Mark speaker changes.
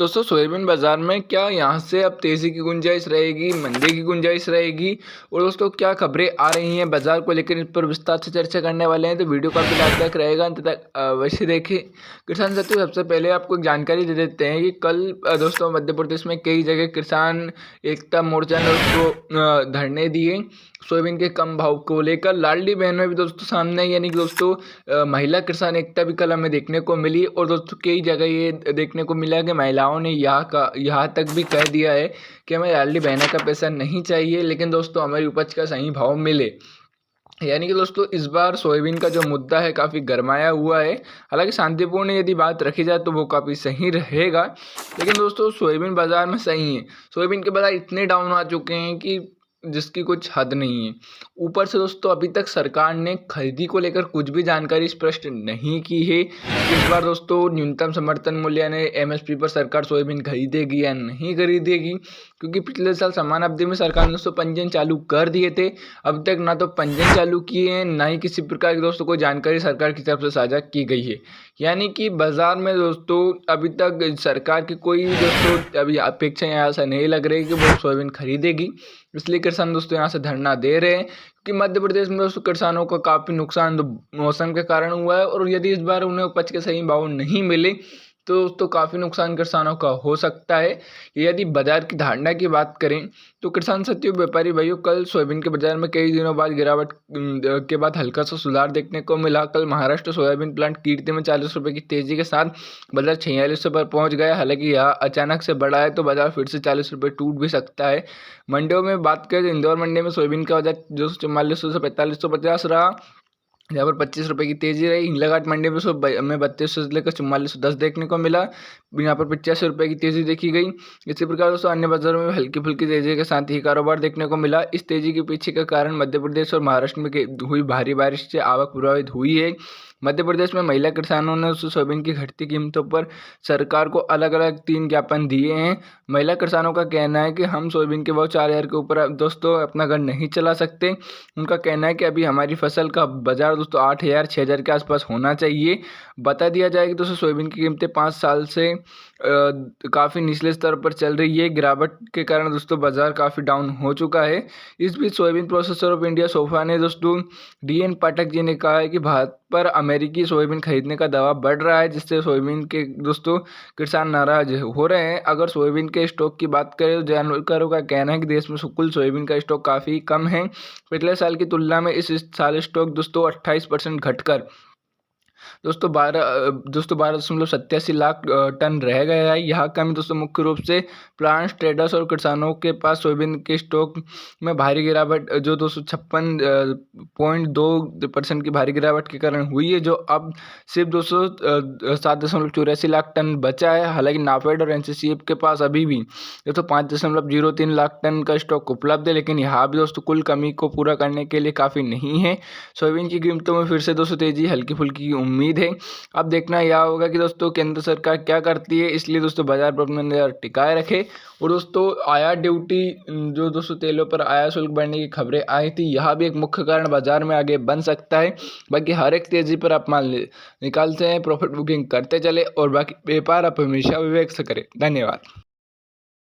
Speaker 1: दोस्तों सोयाबीन बाज़ार में क्या यहाँ से अब तेज़ी की गुंजाइश रहेगी, मंदी की गुंजाइश रहेगी और दोस्तों क्या खबरें आ रही हैं बाज़ार को लेकर, इस पर विस्तार से चर्चा करने वाले हैं। तो वीडियो काफ़ी लाभदायक रहेगा, अंत तक अवश्य देखें। किसान साथियों, सबसे पहले आपको एक जानकारी दे देते हैं कि कल दोस्तों मध्य प्रदेश में कई जगह किसान एकता मोर्चा ने उसको धरने दिए सोयाबीन के कम भाव को लेकर। लाडली बहन में भी दोस्तों सामने यानी कि दोस्तों महिला किसान एकता भी कल हमें देखने को मिली और दोस्तों कई जगह ये देखने को मिला कि महिलाओं ने यहाँ तक भी कह दिया है कि हमें लाडली बहना का पैसा नहीं चाहिए, लेकिन दोस्तों हमारी उपज का सही भाव मिले। यानी कि दोस्तों इस बार सोयाबीन का जो मुद्दा है काफ़ी गरमाया हुआ है। हालांकि शांतिपूर्ण यदि बात रखी जाए तो वो काफ़ी सही रहेगा, लेकिन दोस्तों सोयाबीन बाज़ार में सही है। सोयाबीन के बाज़ार इतने डाउन आ चुके हैं कि जिसकी कुछ हद नहीं है। ऊपर से दोस्तों अभी तक सरकार ने खरीदी को लेकर कुछ भी जानकारी स्पष्ट नहीं की है। इस बार दोस्तों न्यूनतम समर्थन मूल्य यानी एमएसपी पर सरकार सोयाबीन खरीदेगी या नहीं खरीदेगी, क्योंकि पिछले साल समान अवधि में सरकार ने दोस्तों पंजीयन चालू कर दिए थे। अब तक ना तो पंजीयन चालू किए हैं, ना ही किसी प्रकार की दोस्तों कोई जानकारी सरकार की तरफ से साझा की गई है। यानी कि बाज़ार में दोस्तों अभी तक सरकार की कोई दोस्तों अभी अपेक्षाएं ऐसा नहीं लग रही कि वो सोयाबीन खरीदेगी। इसलिए किसान दोस्तों यहाँ से धरना दे रहे हैं कि मध्य प्रदेश में दोस्तों किसानों को काफ़ी नुकसान मौसम के कारण हुआ है और यदि इस बार उन्हें उपज के सही भाव नहीं मिले तो दोस्तों काफ़ी नुकसान किसानों का हो सकता है। यदि बाजार की धारणा की बात करें तो किसान साथियों, व्यापारी भाइयों, कल सोयाबीन के बाजार में कई दिनों बाद गिरावट के बाद हल्का सा सुधार देखने को मिला। कल महाराष्ट्र सोयाबीन प्लांट कीर्ति में 40 रुपये की तेजी के साथ बाजार 4600 पर पहुंच गया। हालांकि यह अचानक से बढ़ा है तो बाजार फिर से 40 रुपये टूट भी सकता है। मंडियों में बात करें तो इंदौर मंडी में सोयाबीन का बाजार जो 4400 से 4550 रहा, यहाँ पर 25 रुपये की तेजी रही। हिंगलाघाट मंडी में 3200 से लेकर 4410 देखने को मिला, यहाँ पर 85 रुपये की तेजी देखी गई। इसी प्रकार दोस्तों अन्य बाजारों में हल्की फुल्की तेजी के साथ ही कारोबार देखने को मिला। इस तेजी के पीछे का कारण मध्य प्रदेश और महाराष्ट्र में हुई भारी बारिश से आवक प्रभावित हुई है। मध्य प्रदेश में महिला किसानों ने सोयाबीन की घटती कीमतों पर सरकार को अलग अलग 3 ज्ञापन दिए हैं। महिला किसानों का कहना है कि हम सोयाबीन के भाव 4000 के ऊपर दोस्तों अपना घर नहीं चला सकते। उनका कहना है कि अभी हमारी फसल का बाजार दोस्तों 8000 6000 के आसपास होना चाहिए। बता दिया जाए कि दोस्तों सोयाबीन की कीमतें 5 साल से काफ़ी निचले स्तर पर चल रही है। गिरावट के कारण दोस्तों बाजार काफ़ी डाउन हो चुका है। इस बीच soybean processor of India SOPA ने दोस्तों डीएन पाठक जी ने कहा है कि भारत पर अमेरिकी सोयाबीन खरीदने का दबाव बढ़ रहा है, जिससे सोयाबीन के दोस्तों किसान नाराज हो रहे हैं। अगर सोयाबीन के स्टॉक की बात करें तो जानकारों का कहना है कि देश में कुल सोयाबीन का स्टॉक काफ़ी कम है। पिछले साल की तुलना में इस साल स्टॉक दोस्तों 28% घटकर दोस्तों 12.87 लाख टन रह गया है। यह कमी दोस्तों मुख्य रूप से प्लांट्स, ट्रेडर्स और किसानों के पास सोयाबीन के स्टॉक में भारी गिरावट जो 256.2% की भारी गिरावट के कारण हुई है, जो अब सिर्फ 7.84 लाख टन बचा है। हालांकि नाफेड और एनसीसीएफ के पास अभी भी दोस्तों 5.03 लाख टन का स्टॉक उपलब्ध है, लेकिन यहाँ भी दोस्तों कुल कमी को पूरा करने के लिए काफ़ी नहीं है। सोयाबीन की कीमतों में फिर से दोस्तों तेजी हल्की फुल्की की उम्मीद है। अब देखना यह होगा कि दोस्तों केंद्र सरकार क्या करती है, इसलिए दोस्तों बाजार पर अपनी नजर टिकाए रखे। और दोस्तों आयात ड्यूटी जो दोस्तों तेलों पर आयात शुल्क बढ़ने की खबरें आई थी, यह भी एक मुख्य कारण बाजार में आगे बन सकता है। बाकी हर एक तेजी पर आप माल निकालते हैं, प्रॉफिट बुकिंग करते चले और बाकी व्यापार आप हमेशा विवेक से करें। धन्यवाद।